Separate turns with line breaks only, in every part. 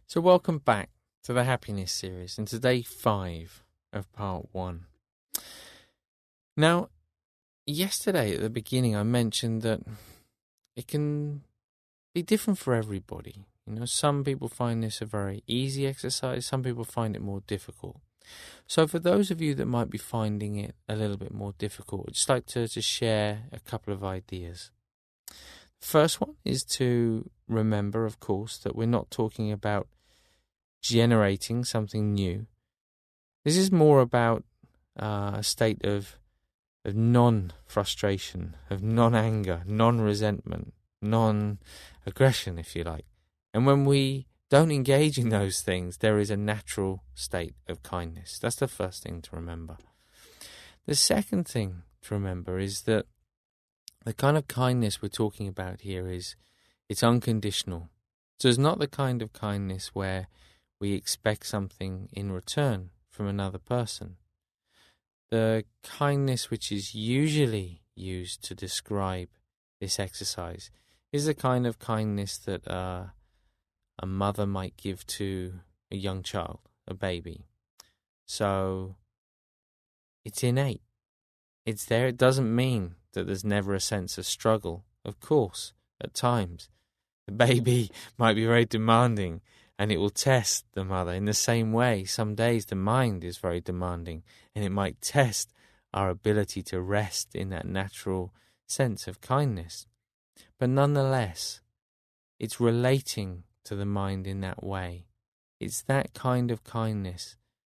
So welcome back to the Happiness Series and today 5 of part 1. Now, yesterday at the beginning I mentioned that it can be different for everybody. Some people find this a very easy exercise, some people find it more difficult. So for those of you that might be finding it a little bit more difficult, I'd just like to share a couple of ideas. The first one is to remember, of course, that we're not talking about generating something new. This is more about a state of non-frustration, of non-anger, non-resentment, non-aggression, if you like. And when we don't engage in those things, there is a natural state of kindness. That's the first thing to remember. The second thing to remember is that the kind of kindness we're talking about here it's unconditional. So it's not the kind of kindness where we expect something in return from another person. The kindness which is usually used to describe this exercise is the kind of kindness that a mother might give to a young child, a baby. So it's innate. It's there. It doesn't mean that there's never a sense of struggle. Of course, at times, the baby might be very demanding and it will test the mother. In the same way, some days the mind is very demanding and it might test our ability to rest in that natural sense of kindness. But nonetheless, it's relating to the mind in that way. It's that kind of kindness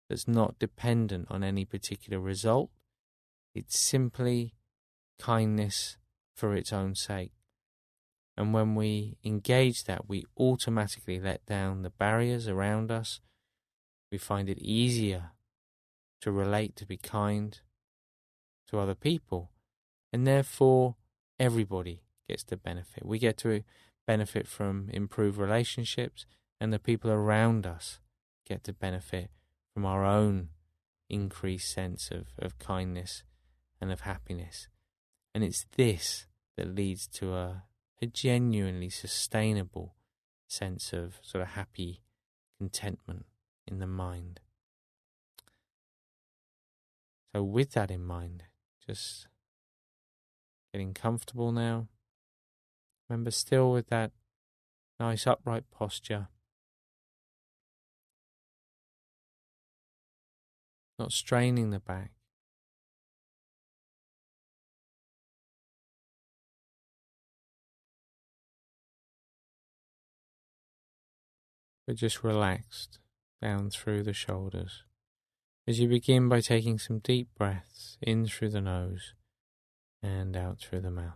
that's not dependent on any particular result. It's simply kindness for its own sake. And when we engage that, we automatically let down the barriers around us. We find it easier to relate, to be kind to other people. And therefore, everybody gets to benefit. We get to benefit from improved relationships, and the people around us get to benefit from our own increased sense of kindness and of happiness. And it's this that leads to a genuinely sustainable sense of sort of happy contentment in the mind. So with that in mind, just getting comfortable now. Remember, still with that nice upright posture. Not straining the back. But just relaxed down through the shoulders. As you begin by taking some deep breaths in through the nose and out through the mouth.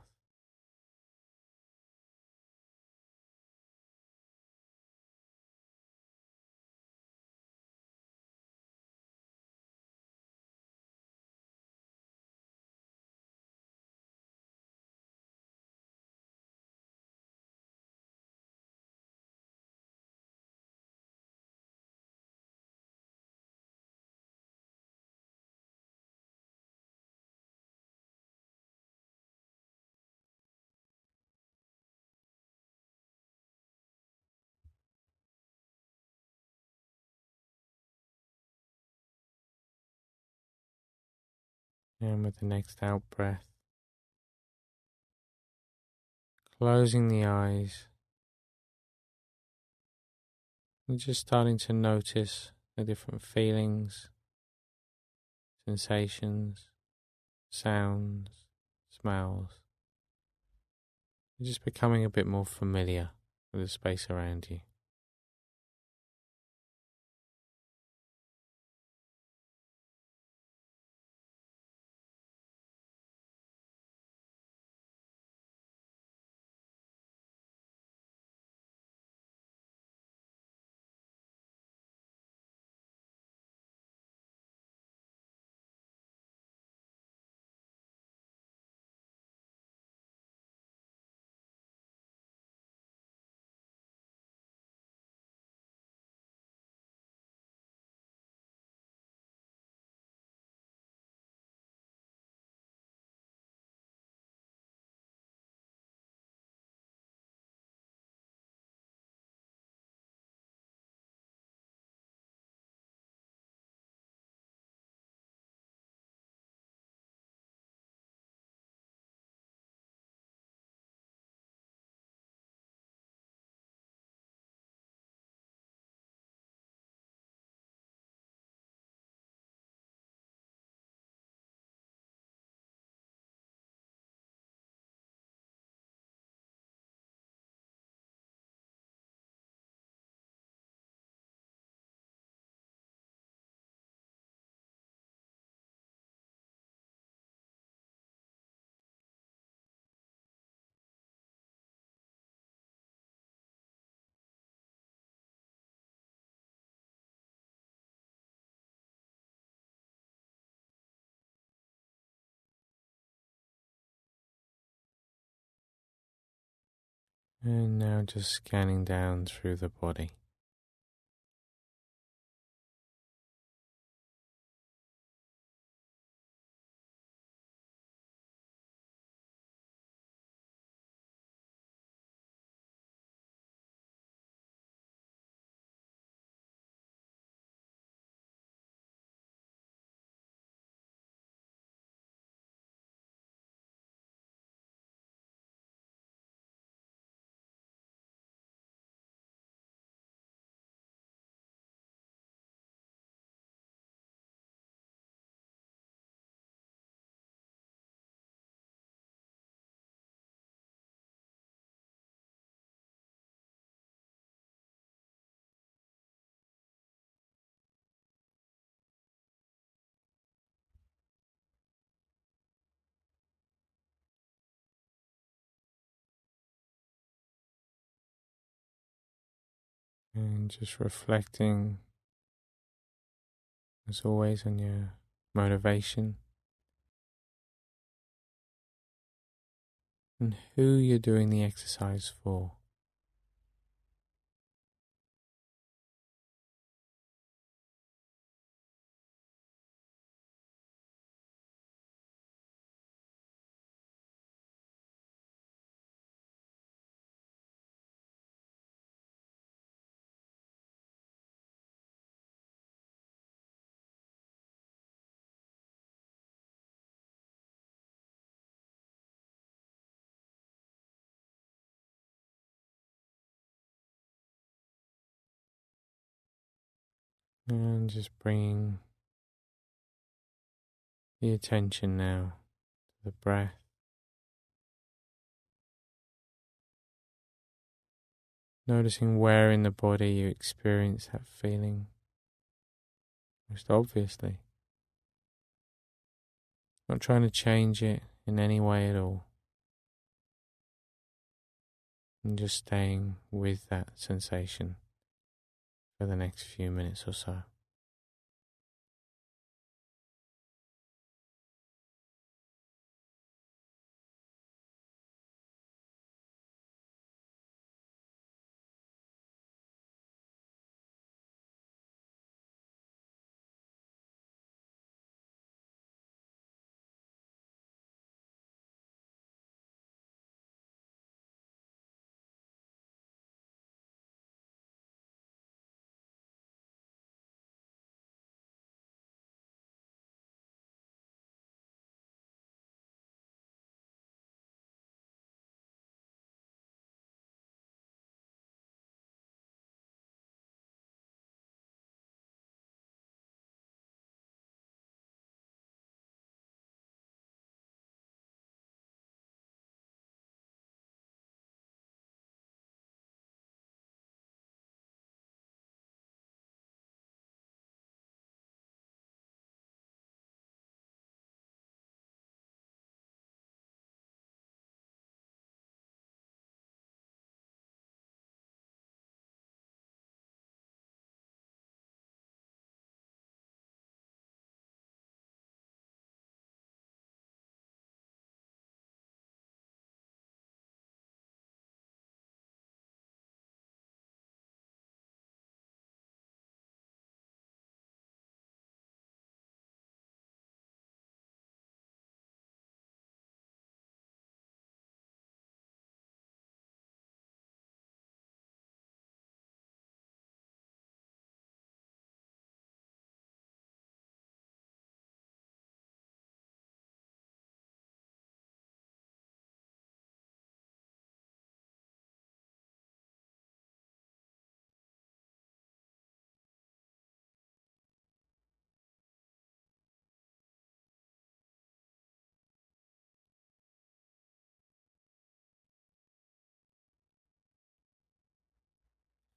And with the next out breath, closing the eyes and just starting to notice the different feelings, sensations, sounds, smells. And just becoming a bit more familiar with the space around you. And now just scanning down through the body. And just reflecting, as always, on your motivation and who you're doing the exercise for. And just bringing the attention now to the breath. Noticing where in the body you experience that feeling most obviously. Not trying to change it in any way at all. And just staying with that sensation for the next few minutes or so.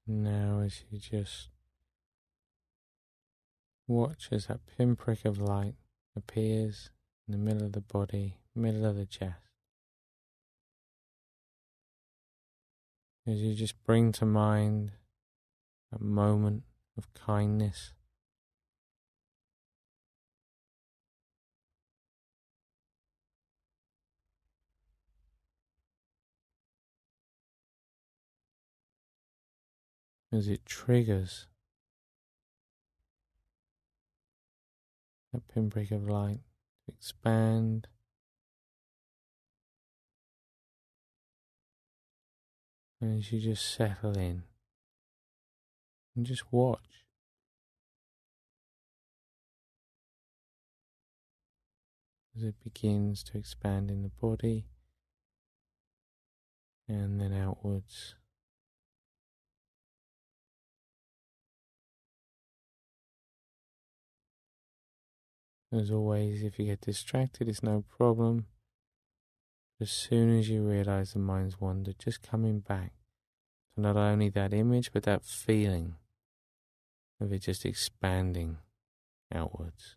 Now as you just watch as that pinprick of light appears in the middle of the body, middle of the chest. As you just bring to mind a moment of kindness. as it triggers that pinprick of light to expand. And as you just settle in and just watch. As it begins to expand in the body and then outwards. As always, if you get distracted, it's no problem. As soon as you realize the mind's wandered, just coming back to not only that image, but that feeling of it just expanding outwards.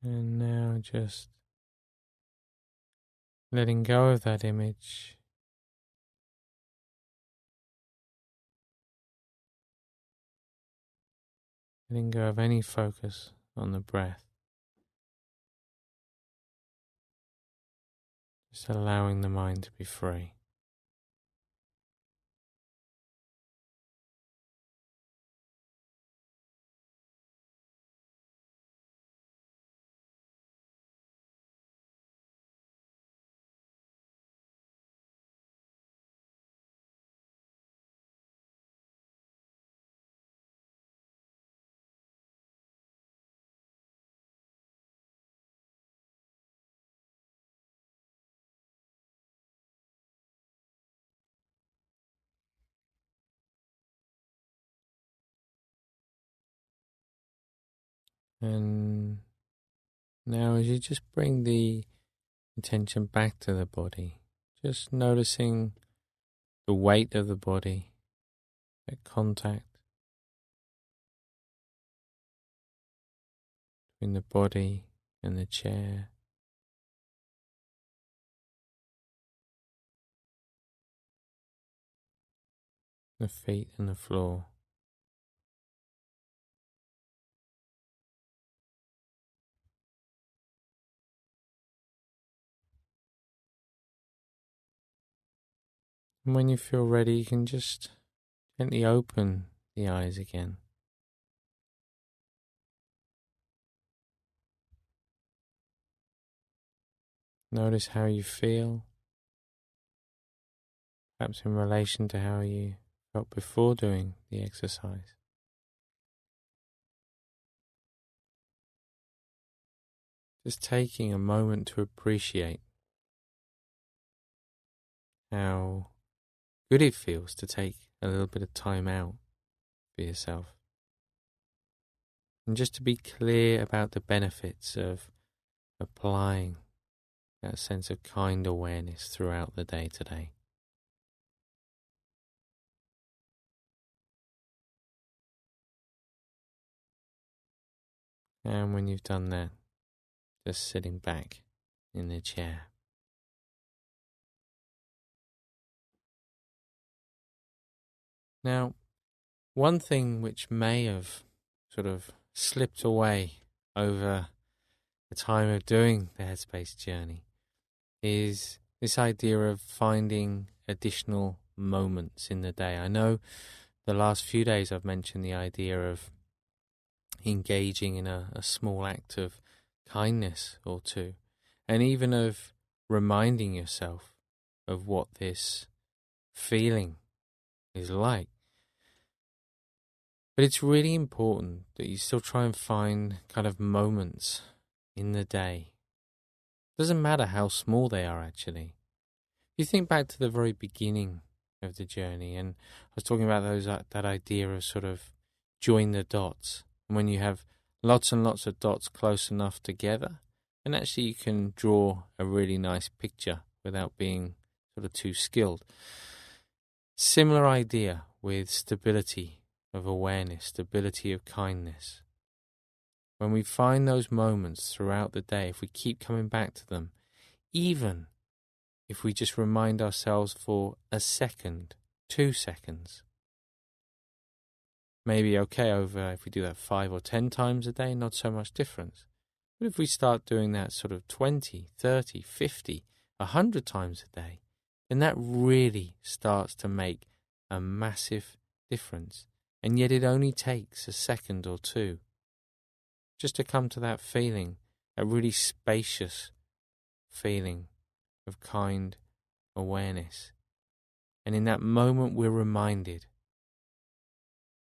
And now just letting go of that image. Letting go of any focus on the breath. Just allowing the mind to be free. And now as you just bring the attention back to the body, just noticing the weight of the body, that contact between the body and the chair. The feet and the floor. And when you feel ready, you can just gently open the eyes again. Notice how you feel, perhaps in relation to how you felt before doing the exercise. Just taking a moment to appreciate how good it feels to take a little bit of time out for yourself. And just to be clear about the benefits of applying that sense of kind awareness throughout the day today. And when you've done that, just sitting back in the chair. Now, one thing which may have sort of slipped away over the time of doing the Headspace journey is this idea of finding additional moments in the day. I know the last few days I've mentioned the idea of engaging in a small act of kindness or two, and even of reminding yourself of what this feeling is like. But it's really important that you still try and find kind of moments in the day. Doesn't matter how small they are, actually. If you think back to the very beginning of the journey, and I was talking about that idea of sort of join the dots. And when you have lots and lots of dots close enough together, and actually you can draw a really nice picture without being sort of too skilled. Similar idea with stability of awareness, stability of kindness. When we find those moments throughout the day, if we keep coming back to them, even if we just remind ourselves for a second, 2 seconds, maybe okay over if we do that 5 or 10 times a day, not so much difference. But if we start doing that sort of 20, 30, 50, 100 times a day, then that really starts to make a massive difference. And yet it only takes a second or two just to come to that feeling, a really spacious feeling of kind awareness. And in that moment we're reminded.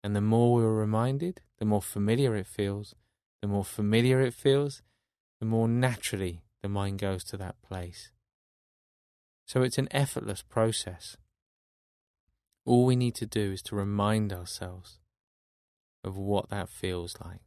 And the more we're reminded, the more familiar it feels. The more familiar it feels, the more naturally the mind goes to that place. So it's an effortless process. All we need to do is to remind ourselves of what that feels like.